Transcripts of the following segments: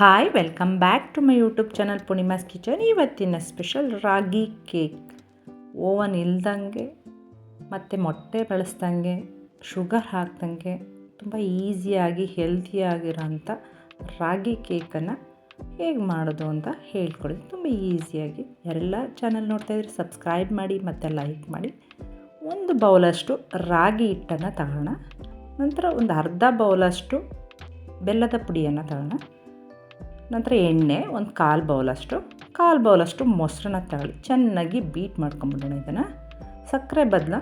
Hi welcome back to my YouTube channel Poornima's kitchen. ಇವತ್ತಿನ special ರಾಗಿ cake. Oven ಇಲ್ದಂಗೆ ಮತ್ತು ಮೊಟ್ಟೆ ಬಳಸ್ದಂಗೆ ಶುಗರ್ ಹಾಕ್ದಂಗೆ ತುಂಬ ಈಸಿಯಾಗಿ ಹೆಲ್ತಿಯಾಗಿರೋಂಥ ರಾಗಿ ಕೇಕನ್ನು ಹೇಗೆ ಮಾಡೋದು ಅಂತ ಹೇಳ್ಕೊಡೋದು ತುಂಬ ಈಸಿಯಾಗಿ. ಯಾರೆಲ್ಲ ಚಾನಲ್ ನೋಡ್ತಾಯಿದ್ರೆ ಸಬ್ಸ್ಕ್ರೈಬ್ ಮಾಡಿ ಮತ್ತು ಲೈಕ್ ಮಾಡಿ. ಒಂದು ಬೌಲಷ್ಟು ರಾಗಿ ಹಿಟ್ಟನ್ನು ತಗೋಣ. ನಂತರ ಒಂದು ಅರ್ಧ ಬೌಲಷ್ಟು ಬೆಲ್ಲದ ಪುಡಿಯನ್ನು ತಗೋಣ. ನಂತರ ಎಣ್ಣೆ ಒಂದು ಕಾಲು ಬೌಲಷ್ಟು ಮೊಸರನ್ನ ತಗೊಳ್ಳಿ. ಚೆನ್ನಾಗಿ ಬೀಟ್ ಮಾಡ್ಕೊಂಬಿಡೋಣ. ಇದನ್ನು ಸಕ್ಕರೆ ಬದಲು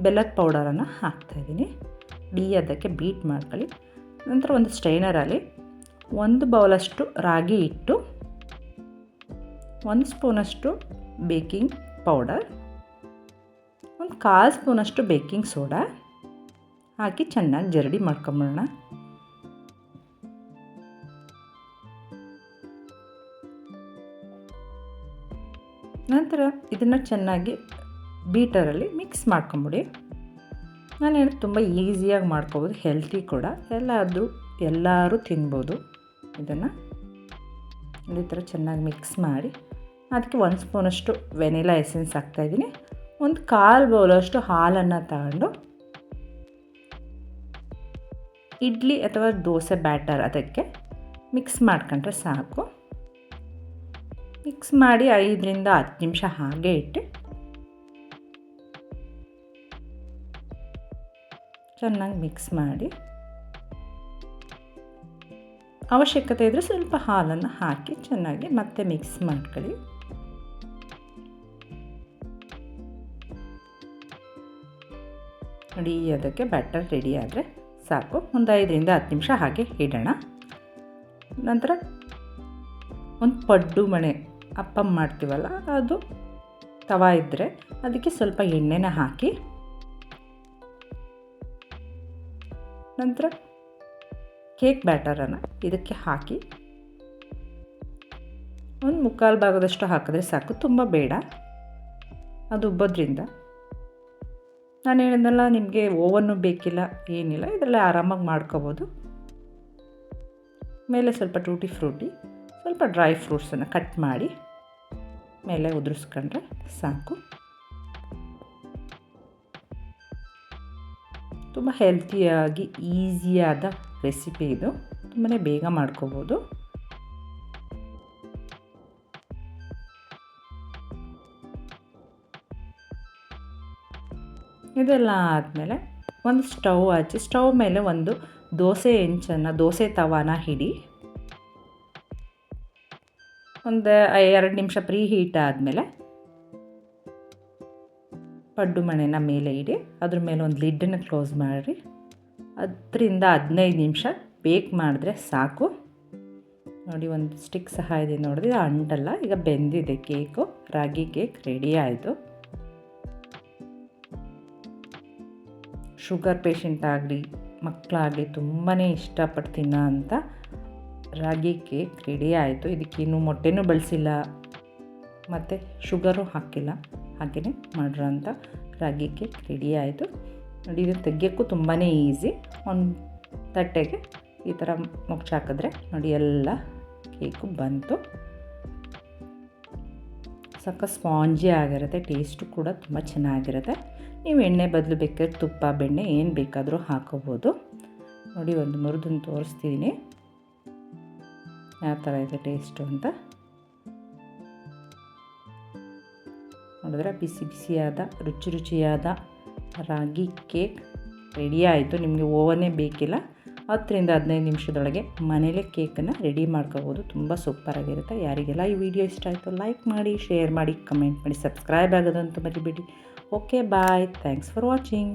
ಬೆಲ್ಲದ ಪೌಡರನ್ನು ಹಾಕ್ತಾಯಿದ್ದೀನಿ. ಅದಕ್ಕೆ ಬೀಟ್ ಮಾಡ್ಕೊಳ್ಳಿ. ನಂತರ ಒಂದು ಸ್ಟ್ರೈನರಲ್ಲಿ 1 ಬೌಲಷ್ಟು ರಾಗಿ ಹಿಟ್ಟು, 1 ಸ್ಪೂನಷ್ಟು ಬೇಕಿಂಗ್ ಪೌಡರ್, ಒಂದು 1/4 ಸ್ಪೂನಷ್ಟು ಬೇಕಿಂಗ್ ಸೋಡಾ ಹಾಕಿ ಚೆನ್ನಾಗಿ ಜರಡಿ ಮಾಡ್ಕೊಂಬಿಡೋಣ. ನಂತರ ಇದನ್ನು ಚೆನ್ನಾಗಿ ಬೀಟರಲ್ಲಿ ಮಿಕ್ಸ್ ಮಾಡ್ಕೊಂಬಿಡಿ. ನಾನು ಹೇಳಿ ತುಂಬ ಈಸಿಯಾಗಿ ಮಾಡ್ಕೊಬೋದು, ಹೆಲ್ತಿ ಕೂಡ. ಎಲ್ಲರೂ ತಿನ್ಬೋದು. ಇದನ್ನು ಈ ಥರ ಚೆನ್ನಾಗಿ ಮಿಕ್ಸ್ ಮಾಡಿ ಅದಕ್ಕೆ 1 ಸ್ಪೂನಷ್ಟು ವೆನಿಲಾ ಎಸೆನ್ಸ್ ಹಾಕ್ತಾಯಿದ್ದೀನಿ. ಒಂದು 1/4 ಬೌಲಷ್ಟು ಹಾಲನ್ನು ತಗೊಂಡು ಇಡ್ಲಿ ಅಥವಾ ದೋಸೆ ಬ್ಯಾಟರ್ ಅದಕ್ಕೆ ಮಿಕ್ಸ್ ಮಾಡ್ಕೊಂಡ್ರೆ ಸಾಕು. ಮಿಕ್ಸ್ ಮಾಡಿ 5ರಿಂದ 10 ನಿಮಿಷ ಹಾಗೆ ಇಟ್ಟು ಚೆನ್ನಾಗಿ ಮಿಕ್ಸ್ ಮಾಡಿ, ಅವಶ್ಯಕತೆ ಇದ್ದರೆ ಸ್ವಲ್ಪ ಹಾಲನ್ನು ಹಾಕಿ ಚೆನ್ನಾಗಿ ಮತ್ತೆ ಮಿಕ್ಸ್ ಮಾಡ್ಕೊಳ್ಳಿ. ನೋಡಿ, ಅದಕ್ಕೆ ಬ್ಯಾಟರ್ ರೆಡಿ ಆದರೆ ಸಾಕು. ಒಂದು 5ರಿಂದ 10 ನಿಮಿಷ ಹಾಗೆ ಇಡೋಣ. ನಂತರ ಒಂದು ಪಡ್ಡು ಮಣೆ ಅಪ್ಪಂ ಮಾಡ್ತೀವಲ್ಲ, ಅದು ತವಾ ಇದ್ದರೆ ಅದಕ್ಕೆ ಸ್ವಲ್ಪ ಎಣ್ಣೆನ ಹಾಕಿ, ನಂತರ ಕೇಕ್ ಬ್ಯಾಟರನ್ನು ಇದಕ್ಕೆ ಹಾಕಿ ಒಂದು 3/4 ಭಾಗದಷ್ಟು ಹಾಕಿದ್ರೆ ಸಾಕು. ತುಂಬ ಬೇಡ, ಅದು ಉಬ್ಬೋದ್ರಿಂದ. ನಾನು ಹೇಳಿದ್ನಲ್ಲ, ನಿಮಗೆ ಓವನ್ನು ಬೇಕಿಲ್ಲ, ಏನಿಲ್ಲ, ಇದರಲ್ಲೇ ಆರಾಮಾಗಿ ಮಾಡ್ಕೋಬೋದು. ಮೇಲೆ ಸ್ವಲ್ಪ ಟೂಟಿ ಫ್ರೂಟಿ, ಸ್ವಲ್ಪ ಡ್ರೈ ಫ್ರೂಟ್ಸನ್ನು ಕಟ್ ಮಾಡಿ ಮೇಲೆ ಉದುರಿಸ್ಕೊಂಡ್ರೆ ಸಾಕು. ತುಂಬ ಹೆಲ್ತಿಯಾಗಿ ಈಸಿಯಾದ ರೆಸಿಪಿ ಇದು. ತುಂಬಾ ಬೇಗ ಮಾಡ್ಕೋಬೋದು. ಇದೆಲ್ಲ ಆದಮೇಲೆ ಒಂದು ಸ್ಟವ್ ಹಚ್ಚಿ, ಸ್ಟವ್ ಮೇಲೆ ಒಂದು ದೋಸೆ ತವಾನ ಇಡಿ. ಒಂದು 2 ನಿಮಿಷ ಪ್ರೀ ಹೀಟ್ ಆದಮೇಲೆ ಪಡ್ಡು ಮಣೆನ ಮೇಲೆ ಇಡಿ. ಅದ್ರ ಮೇಲೆ ಒಂದು ಲಿಡ್ಡನ್ನು ಕ್ಲೋಸ್ ಮಾಡಿ 10ರಿಂದ 15 ನಿಮಿಷ ಬೇಕ್ ಮಾಡಿದ್ರೆ ಸಾಕು. ನೋಡಿ, ಒಂದು ಸ್ಟಿಕ್ ಸಹಾಯದಿಂದ ನೋಡಿದ್ರೆ ಅಂಟಲ್ಲ. ಈಗ ಬೆಂದಿದೆ ಕೇಕು. ರಾಗಿ ಕೇಕ್ ರೆಡಿ ಆಯಿತು. ಶುಗರ್ ಪೇಷಂಟ್ ಆಗಲಿ, ಮಕ್ಕಳಾಗಲಿ ತುಂಬಾ ಇಷ್ಟಪಟ್ಟು ತಿನ್ನೋ ಅಂಥ ರಾಗಿ ಕೇಕ್ ರೆಡಿ ಆಯಿತು. ಇದಕ್ಕೇನು ಮೊಟ್ಟೆನೂ ಬಳಸಿಲ್ಲ ಮತ್ತು ಶುಗರು ಹಾಕಿಲ್ಲ, ಹಾಗೆಯೇ ಮಾಡಿರೋಂಥ ರಾಗಿ ಕೇಕ್ ರೆಡಿ ಆಯಿತು. ನೋಡಿ, ಇದು ತೆಗಿಯೋಕ್ಕೂ ತುಂಬಾ ಈಸಿ. ಒಂದು ತಟ್ಟೆಗೆ ಈ ಥರ ಮುಚ್ಚಾಕಿದ್ರೆ ನೋಡಿ ಎಲ್ಲ ಕೇಕು ಬಂತು. ಸಕ್ಕ ಸ್ಪಾಂಜಿ ಆಗಿರುತ್ತೆ. ಟೇಸ್ಟು ಕೂಡ ತುಂಬ ಚೆನ್ನಾಗಿರುತ್ತೆ. ನೀವು ಎಣ್ಣೆ ಬದಲು ಬೇಕಾದ್ರೆ ತುಪ್ಪ, ಬೆಣ್ಣೆ ಏನು ಬೇಕಾದರೂ ಹಾಕೋಬೋದು. ನೋಡಿ, ಒಂದು ಮುರಿದನ್ನು ತೋರಿಸ್ತಿದ್ದೀನಿ ಯಾವ ಥರ ಇದೆ ಟೇಸ್ಟು ಅಂತ. ನೋಡಿದ್ರೆ ಬಿಸಿಯಾದ ರುಚಿಯಾದ ರಾಗಿ ಕೇಕ್ ರೆಡಿ ಆಯಿತು. ನಿಮಗೆ ಓವನ್ನೇ ಬೇಕಿಲ್ಲ, 10ರಿಂದ 15 ನಿಮಿಷದೊಳಗೆ ಮನೇಲೇ ಕೇಕನ್ನು ರೆಡಿ ಮಾಡ್ಕೋಬೋದು. ತುಂಬ ಸೂಪರಾಗಿರುತ್ತೆ. ಯಾರಿಗೆಲ್ಲ ಈ ವಿಡಿಯೋ ಇಷ್ಟ ಆಯಿತು ಲೈಕ್ ಮಾಡಿ, ಶೇರ್ ಮಾಡಿ, ಕಮೆಂಟ್ ಮಾಡಿ, ಸಬ್ಸ್ಕ್ರೈಬ್ ಆಗೋದಂತೂ ಮರಿಬೇಡಿ. Okay, bye. Thanks for watching.